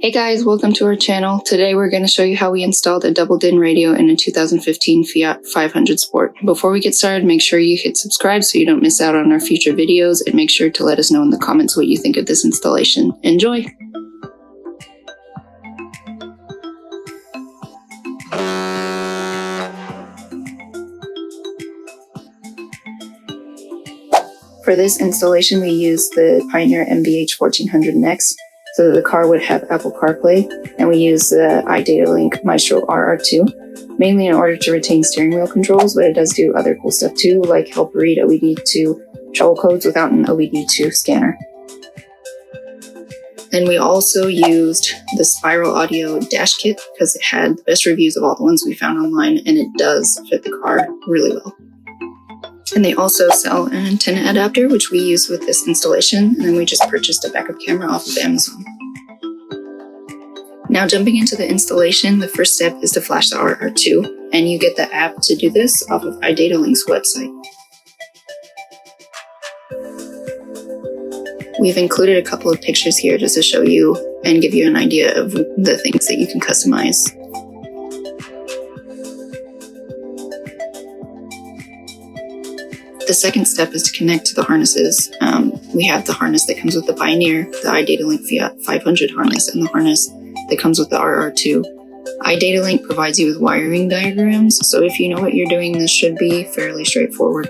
Hey guys, welcome to our channel. Today we're going to show you how we installed a double DIN radio in a 2015 Fiat 500 Sport. Before we get started, make sure you hit subscribe so you don't miss out on our future videos, and make sure to let us know in the comments what you think of this installation. Enjoy! For this installation, we used the Pioneer MVH-1400NEX so that the car would have Apple CarPlay, and we used the idatalink Maestro RR2, mainly in order to retain steering wheel controls, but it does do other cool stuff too, like help read OBD2 trouble codes without an OBD2 scanner. And we also used the Spiral Audio dash kit because it had the best reviews of all the ones we found online, and it does fit the car really well. And they also sell an antenna adapter, which we used with this installation, and then we just purchased a backup camera off of Amazon. Now jumping into the installation, the first step is to flash the RR2, and you get the app to do this off of idatalink's website. We've included a couple of pictures here just to show you and give you an idea of the things that you can customize. The second step is to connect to the harnesses. We have the harness that comes with the Pioneer, the idatalink Fiat 500 harness, and the harness that comes with the RR2. idatalink provides you with wiring diagrams, so if you know what you're doing, this should be fairly straightforward.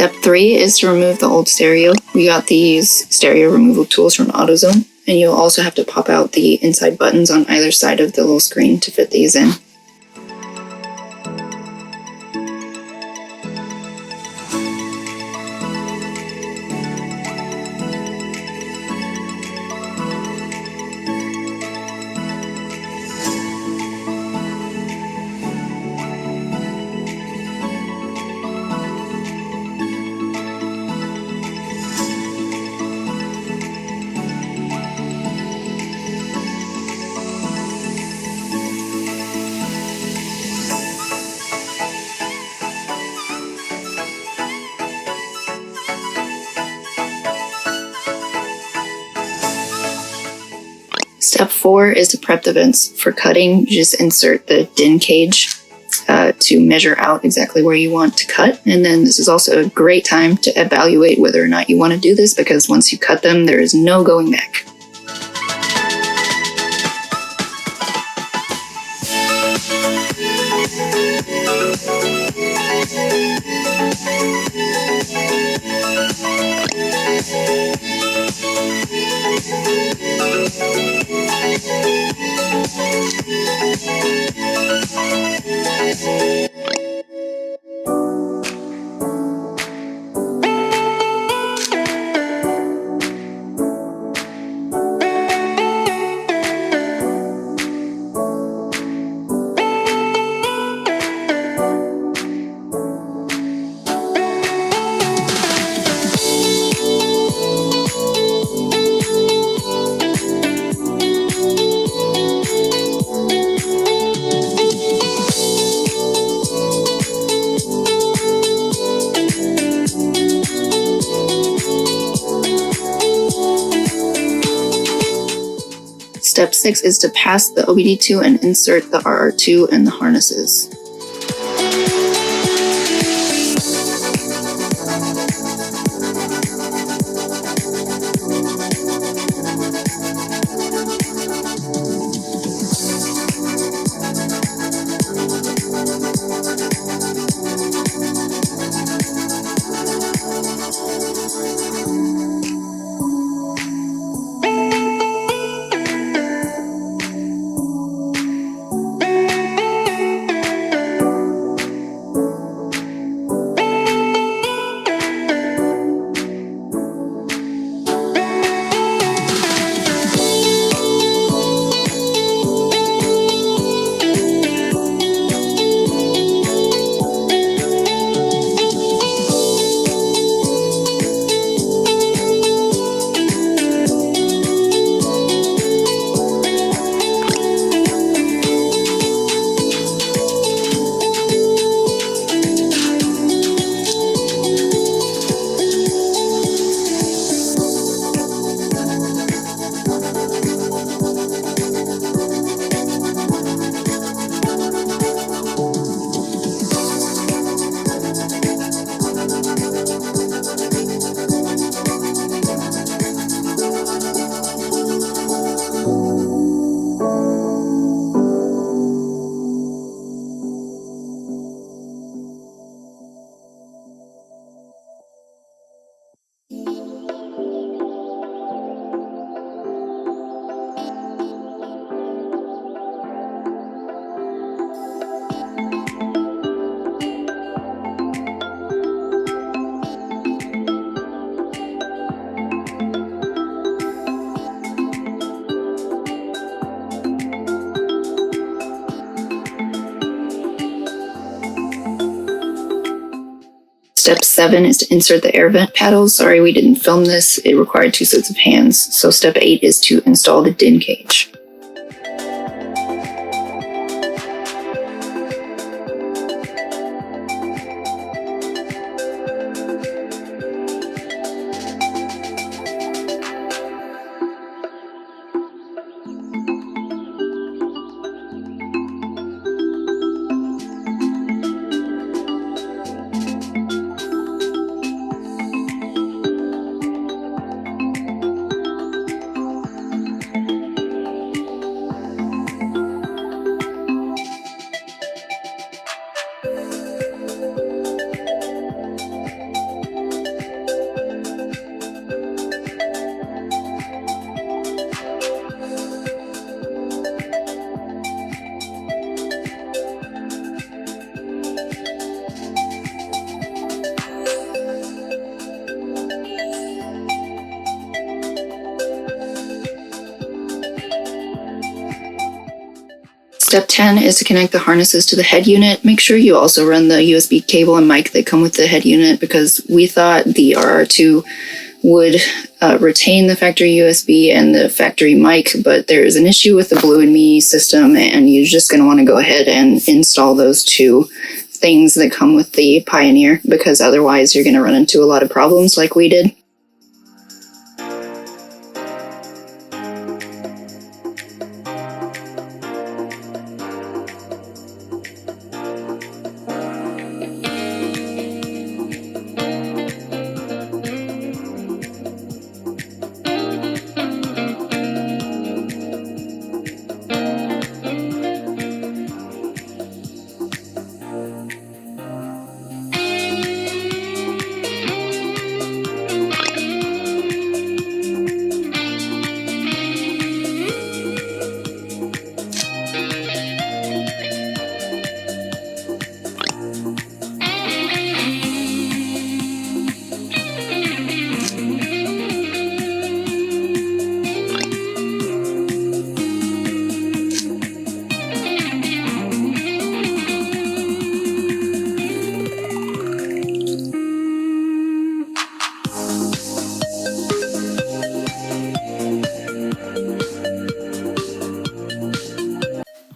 Step 3 is to remove the old stereo. We got these stereo removal tools from AutoZone, and you'll also have to pop out the inside buttons on either side of the little screen to fit these in. Step 4 is to prep the vents. For cutting, just insert the DIN cage to measure out exactly where you want to cut. And then this is also a great time to evaluate whether or not you want to do this, because once you cut them, there is no going back. Step 6 is to pass the OBD2 and insert the RR2 in the harnesses. Step 7 is to insert the air vent paddles. Sorry, we didn't film this. It required 2 sets of hands. So step 8 is to install the DIN cage. Step 10 is to connect the harnesses to the head unit. Make sure you also run the USB cable and mic that come with the head unit, because we thought the RR2 would retain the factory USB and the factory mic, but there's an issue with the Blue and Me system, and you're just going to want to go ahead and install those two things that come with the Pioneer, because otherwise you're going to run into a lot of problems like we did.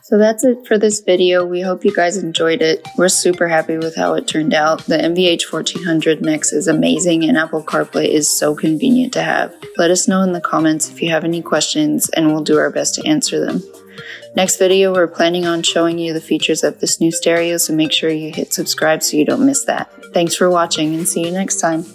So that's it for this video. We hope you guys enjoyed it. We're super happy with how it turned out. The MVH-1400NEX is amazing, and Apple CarPlay is so convenient to have. Let us know in the comments if you have any questions, and we'll do our best to answer them. Next video, we're planning on showing you the features of this new stereo, so make sure you hit subscribe so you don't miss that. Thanks for watching, and see you next time.